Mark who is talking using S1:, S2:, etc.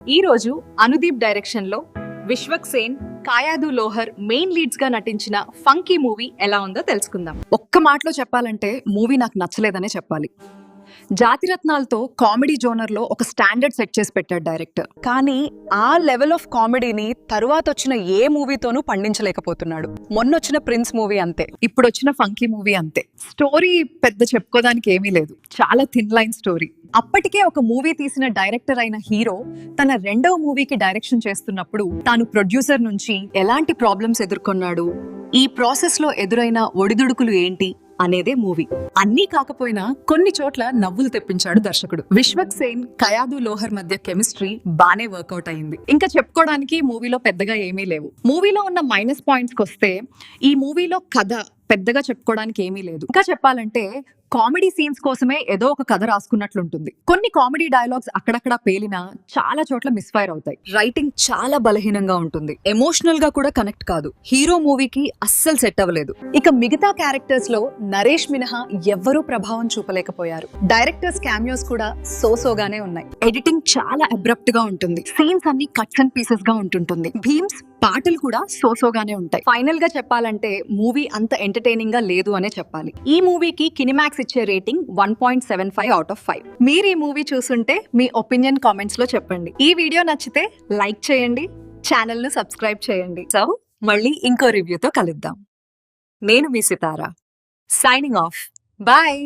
S1: ఈ రోజు అనుదీప్ డైరెక్షన్ లో విశ్వక్ సేన్, కాయాదు లోహర్ మెయిన్ లీడ్స్ గా నటించిన ఫంకీ మూవీ ఎలా ఉందో తెలుసుకుందాం.
S2: ఒక్క మాటలో చెప్పాలంటే మూవీ నాకు నచ్చలేదనే చెప్పాలి. జాతిరత్నాలతో కామెడీ జోనర్ లో ఒక స్టాండర్డ్ సెట్ చేసి పెట్టాడు డైరెక్టర్. కానీ ఆ లెవెల్ ఆఫ్ కామెడీని తరువాత వచ్చిన ఏ మూవీతోనూ పండించలేకపోతున్నాడు. మొన్నొచ్చిన ప్రిన్స్ మూవీ అంతే, ఇప్పుడు వచ్చిన ఫంకీ మూవీ అంతే. స్టోరీ పెద్ద చెప్పుకోవడానికి ఏమీ లేదు, చాలా థిన్ లైన్ స్టోరీ. అప్పటికే ఒక మూవీ తీసిన డైరెక్టర్ అయిన హీరో తన రెండవ మూవీకి డైరెక్షన్ చేస్తున్నప్పుడు తాను ప్రొడ్యూసర్ నుంచి ఎలాంటి ప్రాబ్లమ్స్ ఎదుర్కొన్నాడు, ఈ ప్రాసెస్ లో ఎదురైన ఒడిదుడుకులు ఏంటి అనేదే మూవీ. అన్నీ కాకపోయినా కొన్ని చోట్ల నవ్వులు తెప్పించాడు దర్శకుడు. విశ్వక్ సేన్, కయాదు లోహర్ మధ్య కెమిస్ట్రీ బానే వర్కౌట్ అయింది. ఇంకా చెప్పుకోవడానికి మూవీలో పెద్దగా ఏమీ లేవు. మూవీలో ఉన్న మైనస్ పాయింట్స్ కొస్తే ఈ మూవీలో కథ పెద్దగా చెప్పుకోవడానికి ఏమీ లేదు. ఇంకా చెప్పాలంటే కామెడీ సీన్స్ కోసమే ఏదో ఒక కథ రాసుకున్నట్లుంటుంది. కొన్ని కామెడీ డైలాగ్స్ అక్కడక్కడ పేలినా చాలా చోట్ల మిస్ఫైర్ అవుతాయి. రైటింగ్ చాలా బలహీనంగా ఉంటుంది. ఎమోషనల్ గా కూడా కనెక్ట్ కాదు. హీరో మూవీకి అస్సలు సెట్ అవ్వలేదు. ఇక మిగతా క్యారెక్టర్స్ లో నరేష్ మినహా ఎవ్వరూ ప్రభావం చూపలేకపోయారు. డైరెక్టర్స్ క్యామియోస్ కూడా సోసోగానే ఉన్నాయి. ఎడిటింగ్ చాలా అబ్రప్ట్ గా ఉంటుంది. సీన్స్ అన్ని కట్స్ అండ్ పీసెస్ గా ఉంటుంటుంది. భీమ్స్ పాటలు కూడా సోసోగానే ఉంటాయి. ఫైనల్ గా చెప్పాలంటే మూవీ అంత ఎంటర్టైనింగ్ గా లేదు అనే చెప్పాలి. ఈ మూవీకి కినిమాక్స్ ఇచ్చే రేటింగ్ 1.75 out of 5. మీరు ఈ మూవీ చూసుంటే మీ ఒపీనియన్ కామెంట్స్ లో చెప్పండి. ఈ వీడియో నచ్చితే లైక్ చేయండి, ఛానల్ ను సబ్స్క్రైబ్ చేయండి. సో మళ్ళీ ఇంకో రివ్యూతో కలుద్దాం. నేను మీ సితారా, సైనింగ్ ఆఫ్. బాయ్.